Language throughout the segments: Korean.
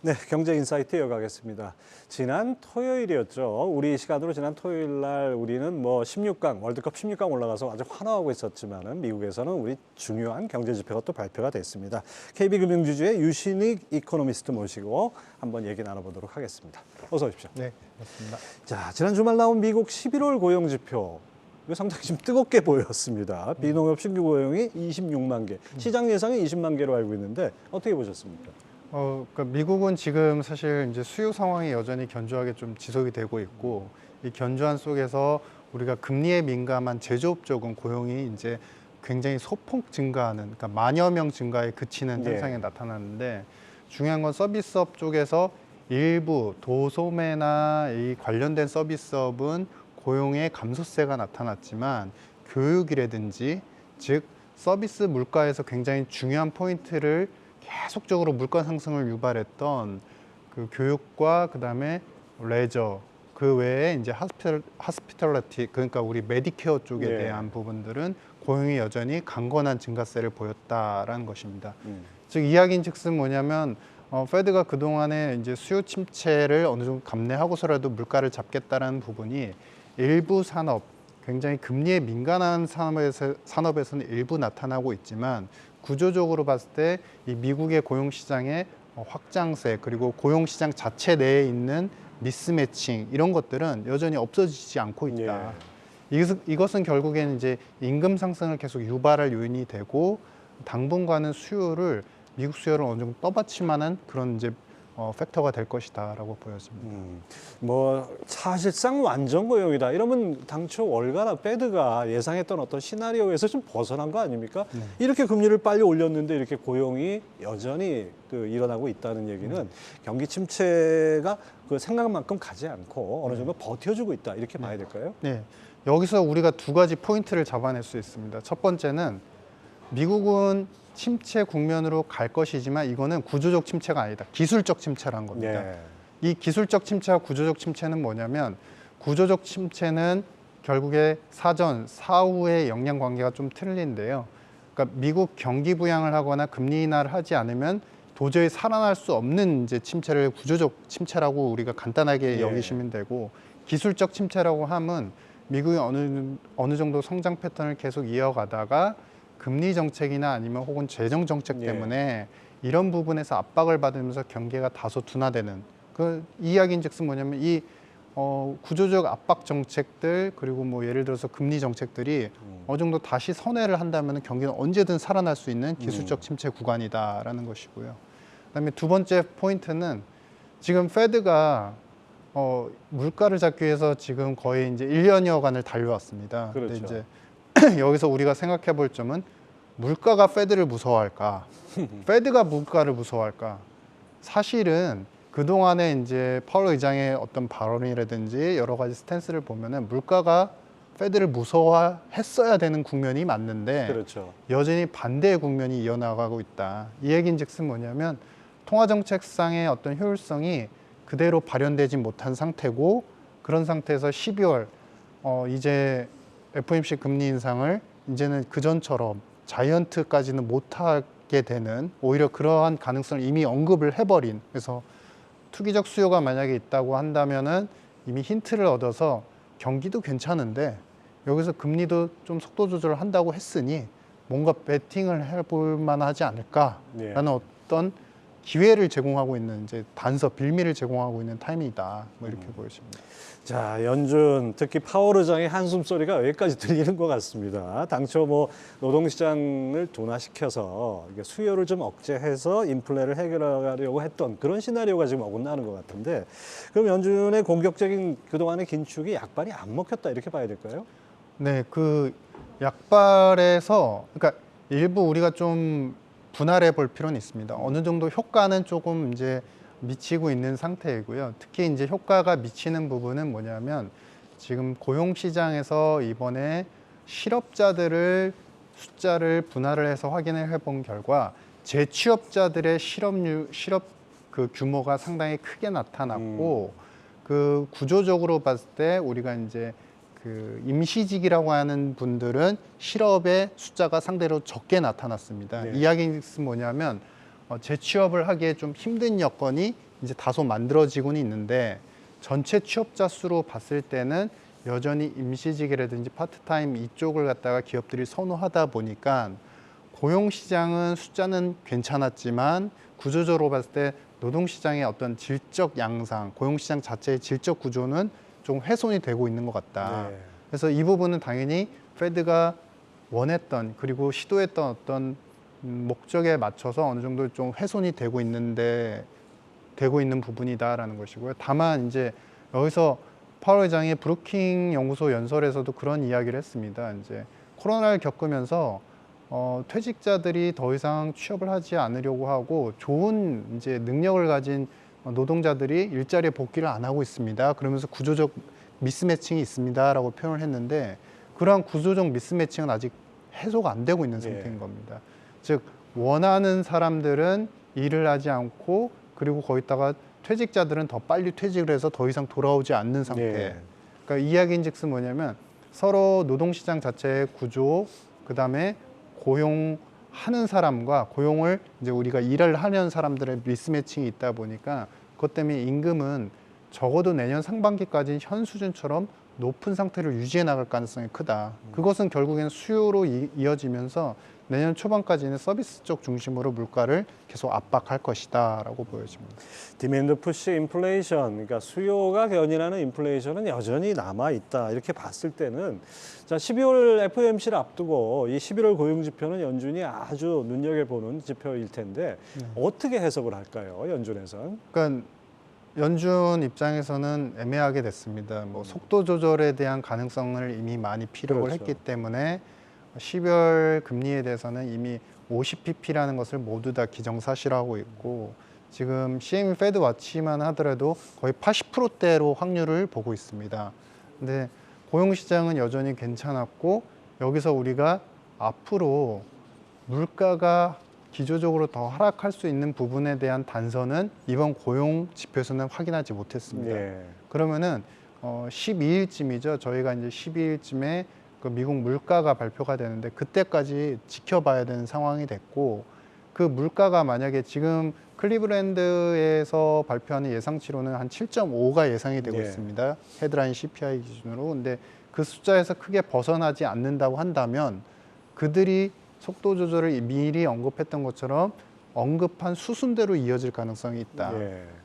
네, 경제 인사이트 이어가겠습니다. 지난 토요일이었죠. 우리 시간으로 지난 토요일 날 우리는 16강, 월드컵 16강 올라가서 아주 환호하고 있었지만은 미국에서는 우리 중요한 경제 지표가 또 발표가 됐습니다. KB금융지주의 유신익 이코노미스트 모시고 한번 얘기 나눠보도록 하겠습니다. 어서 오십시오. 네, 맞습니다. 자, 지난 주말 나온 미국 11월 고용 지표. 이거 상당히 좀 뜨겁게 보였습니다. 비농업 신규 고용이 26만 개, 시장 예상이 20만 개로 알고 있는데 어떻게 보셨습니까? 그러니까 미국은 지금 사실 이제 수요 상황이 여전히 견조하게 좀 지속이 되고 있고, 이 견조한 속에서 우리가 금리에 민감한 제조업 쪽은 고용이 이제 굉장히 소폭 증가하는, 그러니까 만여 명 증가에 그치는 현상이 나타났는데, 중요한 건 서비스업 쪽에서 일부 도소매나 이 관련된 서비스업은 고용의 감소세가 나타났지만, 교육이라든지 즉 서비스 물가에서 굉장히 중요한 포인트를 계속적으로 물가 상승을 유발했던 그 교육과 그다음에 레저, 그 외에 이제 하스피탈리티, 그러니까 우리 메디케어 쪽에 대한 부분들은 고용이 여전히 강건한 증가세를 보였다라는 것입니다. 즉 이야기인즉슨 뭐냐면 페드가 그동안에 이제 수요 침체를 어느 정도 감내하고서라도 물가를 잡겠다라는 부분이 일부 산업, 굉장히 금리에 민감한 산업에서는 일부 나타나고 있지만, 구조적으로 봤을 때 이 미국의 고용시장의 확장세, 그리고 고용시장 자체 내에 있는 미스매칭, 이런 것들은 여전히 없어지지 않고 있다. 이것은 결국에는 이제 임금 상승을 계속 유발할 요인이 되고, 당분간은 미국 수요를 어느 정도 떠받침하는 그런 이제 팩터가 될 것이다라고 보여집니다. 사실상 완전 고용이다. 이러면 당초 월가나 페드가 예상했던 어떤 시나리오에서 좀 벗어난 거 아닙니까? 이렇게 금리를 빨리 올렸는데 이렇게 고용이 여전히 일어나고 있다는 얘기는 경기 침체가 그 생각만큼 가지 않고 어느 정도 버텨주고 있다. 이렇게 봐야 될까요? 네. 여기서 우리가 두 가지 포인트를 잡아낼 수 있습니다. 첫 번째는 미국은 침체 국면으로 갈 것이지만 이거는 구조적 침체가 아니다. 기술적 침체란 겁니다. 이 기술적 침체와 구조적 침체는 뭐냐면, 구조적 침체는 결국에 사후의 영향 관계가 좀 틀린데요. 그러니까 미국 경기 부양을 하거나 금리 인하를 하지 않으면 도저히 살아날 수 없는 이제 침체를 구조적 침체라고 우리가 간단하게 여기시면 되고, 기술적 침체라고 하면 미국이 어느 정도 성장 패턴을 계속 이어가다가 금리 정책이나 아니면 혹은 재정 정책 때문에 이런 부분에서 압박을 받으면서 경기가 다소 둔화되는, 그 이야기인즉슨 뭐냐면 이 구조적 압박 정책들, 그리고 예를 들어서 금리 정책들이 어느 정도 다시 선회를 한다면 경기는 언제든 살아날 수 있는 기술적 침체 구간이다라는 것이고요. 그다음에 두 번째 포인트는 지금 페드가 물가를 잡기 위해서 지금 거의 이제 1년여간을 달려왔습니다. 그렇죠. 근데 이제 여기서 우리가 생각해 볼 점은, 물가가 페드를 무서워할까? 페드가 물가를 무서워할까? 사실은 그동안에 이제 파월 의장의 어떤 발언이라든지 여러 가지 스탠스를 보면은 물가가 페드를 무서워했어야 되는 국면이 맞는데, 여전히 반대의 국면이 이어나가고 있다. 이 얘기인즉슨 뭐냐면, 통화정책상의 어떤 효율성이 그대로 발현되지 못한 상태고, 그런 상태에서 12월 이제 FOMC 금리 인상을 이제는 그전처럼 자이언트까지는 못하게 되는, 오히려 그러한 가능성을 이미 언급을 해버린, 그래서 투기적 수요가 만약에 있다고 한다면은 이미 힌트를 얻어서 경기도 괜찮은데 여기서 금리도 좀 속도 조절을 한다고 했으니 뭔가 베팅을 해볼 만하지 않을까라는 어떤 기회를 제공하고 있는, 이제 빌미를 제공하고 있는 타이밍이다. 이렇게 보여집니다. 자, 연준, 특히 파월 의장의 한숨 소리가 여기까지 들리는 것 같습니다. 당초 노동시장을 둔화시켜서 수요를 좀 억제해서 인플레를 해결하려고 했던 그런 시나리오가 지금 어긋나는 것 같은데, 그럼 연준의 공격적인 그동안의 긴축이 약발이 안 먹혔다, 이렇게 봐야 될까요? 네, 그 약발에서, 그러니까 일부 우리가 좀 분할해 볼 필요는 있습니다. 어느 정도 효과는 조금 이제 미치고 있는 상태이고요. 특히 이제 효과가 미치는 부분은 뭐냐면, 지금 고용시장에서 이번에 실업자들을 숫자를 분할을 해서 확인을 해본 결과, 재취업자들의 실업 그 규모가 상당히 크게 나타났고, 그 구조적으로 봤을 때 우리가 이제 그 임시직이라고 하는 분들은 실업의 숫자가 상대로 적게 나타났습니다. 이야기는 뭐냐면, 재취업을 하기에 좀 힘든 여건이 이제 다소 만들어지고는 있는데 전체 취업자 수로 봤을 때는 여전히 임시직이라든지 파트타임 이쪽을 갖다가 기업들이 선호하다 보니까 고용 시장은 숫자는 괜찮았지만 구조적으로 봤을 때 노동 시장의 어떤 질적 양상, 고용 시장 자체의 질적 구조는 좀 훼손이 되고 있는 것 같다. 네. 그래서 이 부분은 당연히 페드가 원했던 그리고 시도했던 어떤 목적에 맞춰서 어느 정도 좀 훼손이 되고 있는 부분이다라는 것이고요. 다만 이제 여기서 파월 회장이 브루킹 연구소 연설에서도 그런 이야기를 했습니다. 이제 코로나를 겪으면서 퇴직자들이 더 이상 취업을 하지 않으려고 하고 좋은 이제 능력을 가진 노동자들이 일자리에 복귀를 안 하고 있습니다. 그러면서 구조적 미스매칭이 있습니다라고 표현을 했는데 그러한 구조적 미스매칭은 아직 해소가 안 되고 있는 상태인 겁니다. 즉 원하는 사람들은 일을 하지 않고 그리고 거기다가 퇴직자들은 더 빨리 퇴직을 해서 더 이상 돌아오지 않는 상태. 그러니까 이야기인즉슨 뭐냐면 서로 노동시장 자체의 구조, 그다음에 고용하는 사람과 고용을 이제 우리가 일을 하는 사람들의 미스매칭이 있다 보니까 그것 때문에 임금은 적어도 내년 상반기까지 현 수준처럼 높은 상태를 유지해 나갈 가능성이 크다. 그것은 결국엔 수요로 이어지면서 내년 초반까지는 서비스 쪽 중심으로 물가를 계속 압박할 것이다라고 보여집니다. 디맨드 푸시 인플레이션, 그러니까 수요가 견인하는 인플레이션은 여전히 남아 있다. 이렇게 봤을 때는 자 12월 FOMC를 앞두고 이 11월 고용 지표는 연준이 아주 눈여겨보는 지표일 텐데 어떻게 해석을 할까요, 연준에선? 그러니까 연준 입장에서는 애매하게 됐습니다. 뭐 속도 조절에 대한 가능성을 이미 많이 피력을 그렇죠. 했기 때문에 12월 금리에 대해서는 이미 50pp라는 것을 모두 다 기정사실화하고 있고 지금 CME 페드 와치만 하더라도 거의 80%대로 확률을 보고 있습니다. 근데 고용시장은 여전히 괜찮았고 여기서 우리가 앞으로 물가가 기조적으로 더 하락할 수 있는 부분에 대한 단서는 이번 고용 지표에서는 확인하지 못했습니다. 그러면은 12일쯤이죠. 저희가 이제 12일쯤에 그 미국 물가가 발표가 되는데 그때까지 지켜봐야 되는 상황이 됐고 그 물가가 만약에 지금 클리브랜드에서 발표하는 예상치로는 한 7.5가 예상이 되고 있습니다. 헤드라인 CPI 기준으로. 근데 그 숫자에서 크게 벗어나지 않는다고 한다면 그들이 속도 조절을 미리 언급했던 것처럼 언급한 수순대로 이어질 가능성이 있다.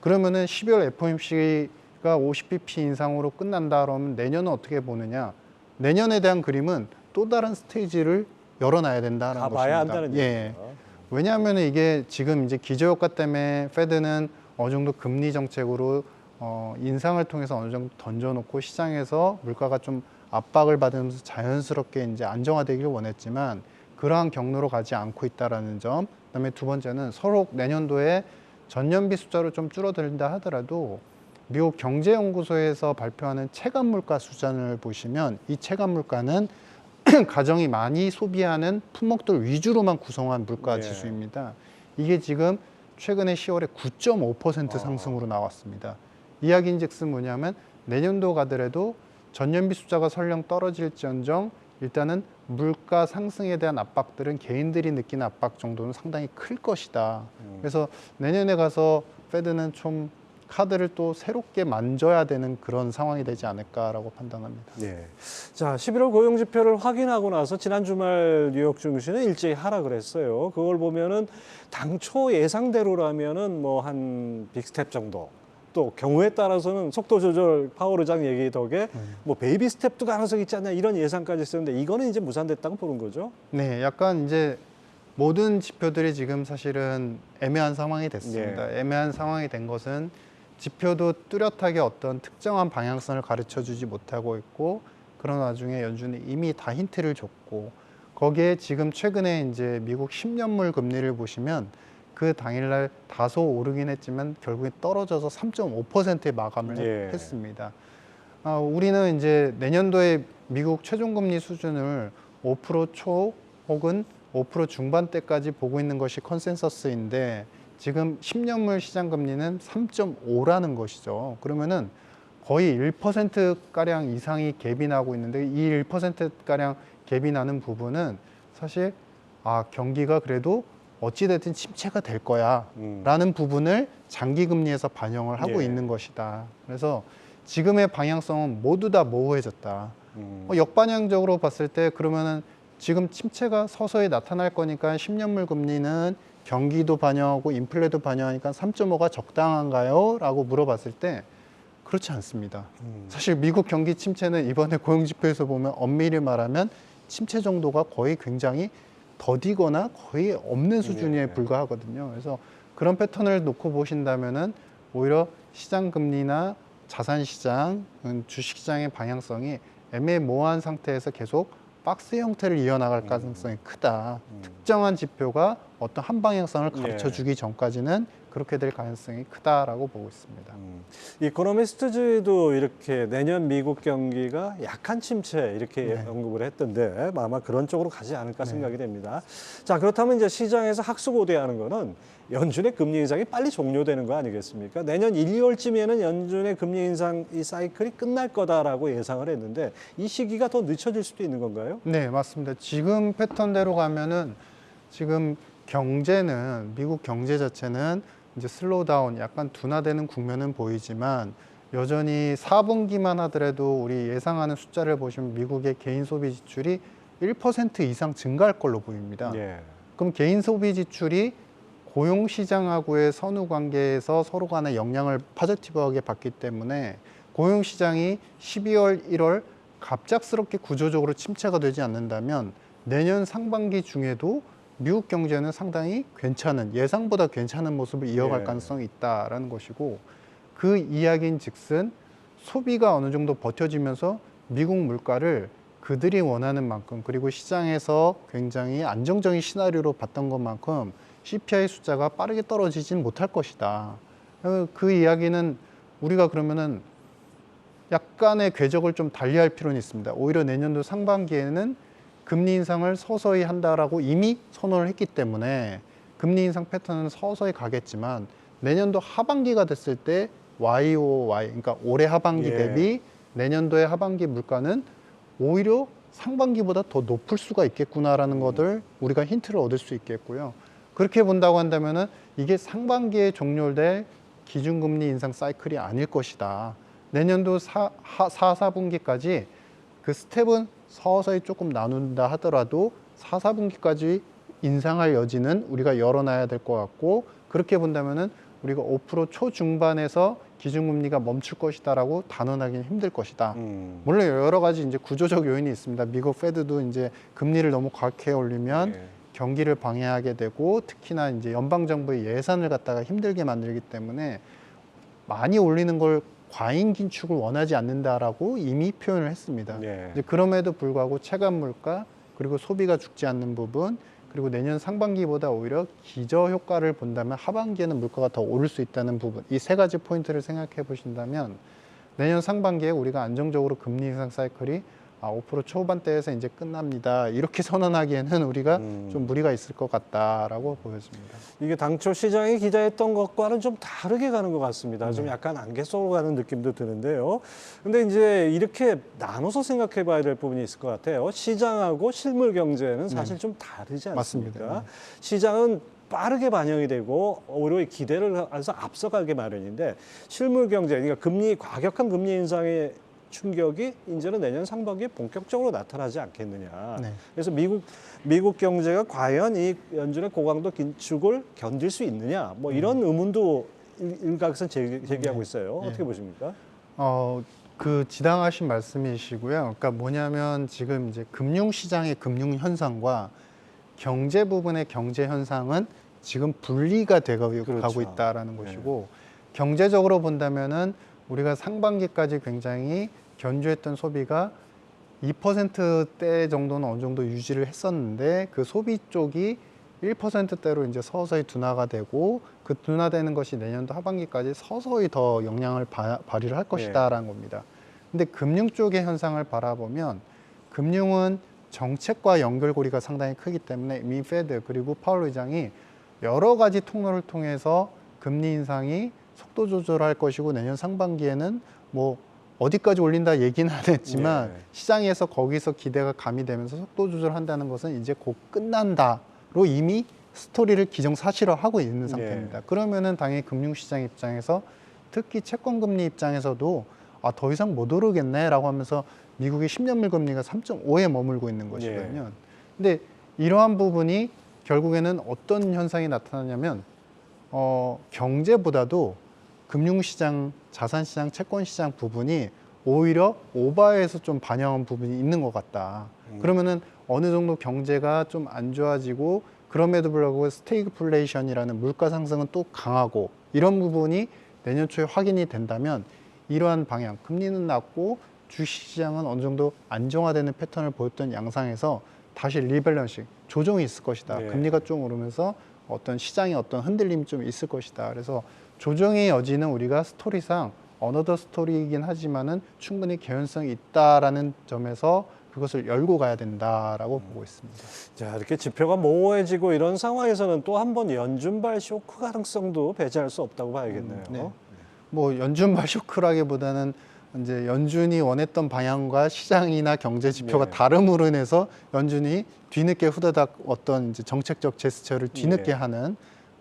그러면은 12월 FOMC가 50bp 인상으로 끝난다 그러면 내년은 어떻게 보느냐? 내년에 대한 그림은 또 다른 스테이지를 열어놔야 된다는 것입니다. 가봐야 한다는 얘기죠. 왜냐하면 이게 지금 이제 기저효과 때문에 페드는 어느 정도 금리 정책으로 인상을 통해서 어느 정도 던져놓고 시장에서 물가가 좀 압박을 받으면서 자연스럽게 이제 안정화되기를 원했지만 그러한 경로로 가지 않고 있다라는 점. 그다음에 두 번째는 서로 내년도에 전년비 숫자로 좀 줄어든다 하더라도 미국 경제연구소에서 발표하는 체감 물가 수준을 보시면 이 체감 물가는 가정이 많이 소비하는 품목들 위주로만 구성한 물가 지수입니다. 이게 지금 최근에 10월에 9.5% 상승으로 나왔습니다. 이야기인즉슨 뭐냐면 내년도 가더라도 전년비 숫자가 설령 떨어질지언정 일단은 물가 상승에 대한 압박들은 개인들이 느끼는 압박 정도는 상당히 클 것이다. 그래서 내년에 가서 페드는 좀 카드를 또 새롭게 만져야 되는 그런 상황이 되지 않을까라고 판단합니다. 자, 11월 고용 지표를 확인하고 나서 지난 주말 뉴욕 증시는 일제히 하락을 했어요. 그걸 보면은 당초 예상대로라면은 뭐 한 빅스텝 정도. 또 경우에 따라서는 속도 조절 파월 의장 얘기 덕에 뭐 베이비 스텝도 가능성이 있지 않냐 이런 예상까지 있었는데 이거는 이제 무산됐다고 보는 거죠? 네, 약간 이제 모든 지표들이 지금 사실은 애매한 상황이 됐습니다. 애매한 상황이 된 것은 지표도 뚜렷하게 어떤 특정한 방향성을 가르쳐 주지 못하고 있고 그런 와중에 연준이 이미 다 힌트를 줬고 거기에 지금 최근에 이제 미국 10년물 금리를 보시면 그 당일날 다소 오르긴 했지만 결국에 떨어져서 3.5%에 마감을 했습니다. 우리는 이제 내년도에 미국 최종금리 수준을 5%초 혹은 5% 중반대까지 보고 있는 것이 컨센서스인데 지금 10년물 시장 금리는 3.5라는 것이죠. 그러면은 거의 1%가량 이상이 갭이 나고 있는데 이 1%가량 갭이 나는 부분은 사실 경기가 그래도 어찌됐든 침체가 될 거야라는 부분을 장기 금리에서 반영을 하고 예. 있는 것이다. 그래서 지금의 방향성은 모두 다 모호해졌다. 역반영적으로 봤을 때 그러면은 지금 침체가 서서히 나타날 거니까 10년물 금리는 경기도 반영하고 인플레도 반영하니까 3.5가 적당한가요? 라고 물어봤을 때 그렇지 않습니다. 사실 미국 경기 침체는 이번에 고용지표에서 보면 엄밀히 말하면 침체 정도가 거의 굉장히 더디거나 거의 없는 수준에 불과하거든요. 그래서 그런 패턴을 놓고 보신다면은 오히려 시장 금리나 자산 시장, 주식 시장의 방향성이 애매모호한 상태에서 계속 박스 형태를 이어나갈 가능성이 크다. 특정한 지표가 어떤 한 방향성을 가르쳐 주기 전까지는 그렇게 될 가능성이 크다라고 보고 있습니다. 이코노미스트즈도 이렇게 내년 미국 경기가 약한 침체 이렇게 언급을 했던데 아마 그런 쪽으로 가지 않을까 생각이 됩니다. 자, 그렇다면 이제 시장에서 학수고대하는 거는 연준의 금리 인상이 빨리 종료되는 거 아니겠습니까? 내년 1, 2월쯤에는 연준의 금리 인상 이 사이클이 끝날 거다라고 예상을 했는데 이 시기가 더 늦춰질 수도 있는 건가요? 네, 맞습니다. 지금 패턴대로 가면은 지금 경제는 미국 경제 자체는 이제 슬로우다운, 약간 둔화되는 국면은 보이지만 여전히 4분기만 하더라도 우리 예상하는 숫자를 보시면 미국의 개인 소비 지출이 1% 이상 증가할 걸로 보입니다. 예. 그럼 개인 소비 지출이 고용 시장하고의 선후 관계에서 서로 간의 영향을 포지티브하게 받기 때문에 고용 시장이 12월, 1월 갑작스럽게 구조적으로 침체가 되지 않는다면 내년 상반기 중에도 미국 경제는 상당히 괜찮은, 예상보다 괜찮은 모습을 이어갈 가능성이 있다라는 것이고, 그 이야기인 즉슨 소비가 어느 정도 버텨지면서 미국 물가를 그들이 원하는 만큼, 그리고 시장에서 굉장히 안정적인 시나리오로 봤던 것만큼 CPI 숫자가 빠르게 떨어지진 못할 것이다. 그 이야기는 우리가 그러면은 약간의 궤적을 좀 달리할 필요는 있습니다. 오히려 내년도 상반기에는 금리 인상을 서서히 한다라고 이미 선언을 했기 때문에 금리 인상 패턴은 서서히 가겠지만 내년도 하반기가 됐을 때 YOY, 그러니까 올해 하반기 대비 내년도의 하반기 물가는 오히려 상반기보다 더 높을 수가 있겠구나라는 것을 우리가 힌트를 얻을 수 있겠고요. 그렇게 본다고 한다면은 이게 상반기에 종료될 기준금리 인상 사이클이 아닐 것이다. 내년도 4분기까지 그 스텝은 서서히 조금 나눈다 하더라도 4분기까지 인상할 여지는 우리가 열어놔야 될 것 같고, 그렇게 본다면은 우리가 5% 초중반에서 기준금리가 멈출 것이다라고 단언하기는 힘들 것이다. 물론 여러 가지 이제 구조적 요인이 있습니다. 미국 페드도 이제 금리를 너무 과하게 올리면 경기를 방해하게 되고, 특히나 이제 연방 정부의 예산을 갖다가 힘들게 만들기 때문에 많이 올리는 걸 과잉 긴축을 원하지 않는다라고 이미 표현을 했습니다. 이제 그럼에도 불구하고 체감 물가, 그리고 소비가 죽지 않는 부분, 그리고 내년 상반기보다 오히려 기저 효과를 본다면 하반기에는 물가가 더 오를 수 있다는 부분, 이 세 가지 포인트를 생각해 보신다면 내년 상반기에 우리가 안정적으로 금리 인상 사이클이 5% 초반대에서 이제 끝납니다. 이렇게 선언하기에는 우리가 좀 무리가 있을 것 같다라고 보여집니다. 이게 당초 시장이 기대했던 것과는 좀 다르게 가는 것 같습니다. 좀 약간 안개 속으로 가는 느낌도 드는데요. 근데 이제 이렇게 나눠서 생각해 봐야 될 부분이 있을 것 같아요. 시장하고 실물 경제는 사실 좀 다르지 않습니까? 맞습니다. 시장은 빠르게 반영이 되고 오히려 기대를 해서 앞서가게 마련인데 실물 경제, 그러니까 과격한 금리 인상의 충격이 이제는 내년 상반기에 본격적으로 나타나지 않겠느냐. 그래서 미국 경제가 과연 이 연준의 고강도 긴축을 견딜 수 있느냐, 뭐 이런 의문도 일각에서 제기하고 있어요. 어떻게 보십니까? 그 지당하신 말씀이시고요. 그러니까 뭐냐면 지금 이제 금융시장의 금융 현상과 경제 부분의 경제 현상은 지금 분리가 되고 있다라는 것이고, 경제적으로 본다면은 우리가 상반기까지 굉장히 견조했던 소비가 2%대 정도는 어느 정도 유지를 했었는데 그 소비 쪽이 1%대로 이제 서서히 둔화가 되고, 그 둔화되는 것이 내년도 하반기까지 서서히 더 영향을 발휘를 할 것이다라는 겁니다. 근데 금융 쪽의 현상을 바라보면 금융은 정책과 연결고리가 상당히 크기 때문에 이미 페드 그리고 파월 의장이 여러 가지 통로를 통해서 금리 인상이 속도 조절할 것이고, 내년 상반기에는 뭐 어디까지 올린다 얘기는 안 했지만 시장에서 거기서 기대가 가미되면서 속도 조절한다는 것은 이제 곧 끝난다로 이미 스토리를 기정사실화하고 있는 예. 상태입니다. 그러면은 당연히 금융시장 입장에서 특히 채권금리 입장에서도 더 이상 못 오르겠네라고 하면서 미국의 10년물 금리가 3.5에 머물고 있는 것이거든요. 근데 이러한 부분이 결국에는 어떤 현상이 나타나냐면 경제보다도 금융시장, 자산시장, 채권시장 부분이 오히려 오바해서 좀 반영한 부분이 있는 것 같다. 그러면은 어느 정도 경제가 좀 안 좋아지고 그럼에도 불구하고 스태그플레이션이라는 물가 상승은 또 강하고 이런 부분이 내년 초에 확인이 된다면 이러한 방향, 금리는 낮고 주식시장은 어느 정도 안정화되는 패턴을 보였던 양상에서 다시 리밸런싱, 조정이 있을 것이다. 예. 금리가 좀 오르면서 어떤 시장에 어떤 흔들림이 좀 있을 것이다. 그래서 조정의 여지는 우리가 스토리상 어너더 스토리이긴 하지만은 충분히 개연성이 있다라는 점에서 그것을 열고 가야 된다라고 보고 있습니다. 자, 이렇게 지표가 모호해지고 이런 상황에서는 또 한 번 연준발 쇼크 가능성도 배제할 수 없다고 봐야겠네요. 네. 뭐 연준발 쇼크라기보다는 이제 연준이 원했던 방향과 시장이나 경제 지표가 네. 다름으로 인해서 연준이 뒤늦게 후다닥 어떤 이제 정책적 제스처를 뒤늦게 네. 하는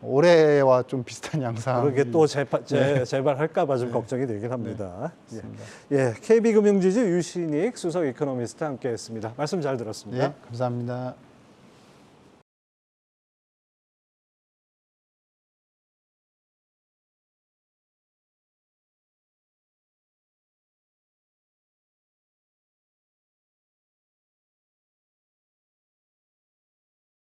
올해와 좀 비슷한 양상. 그렇게 또 재발할까 봐 좀 걱정이 되긴 합니다. 맞습니다. 예, KB금융지주 유신익 수석 이코노미스트 함께했습니다. 말씀 잘 들었습니다. 네, 감사합니다.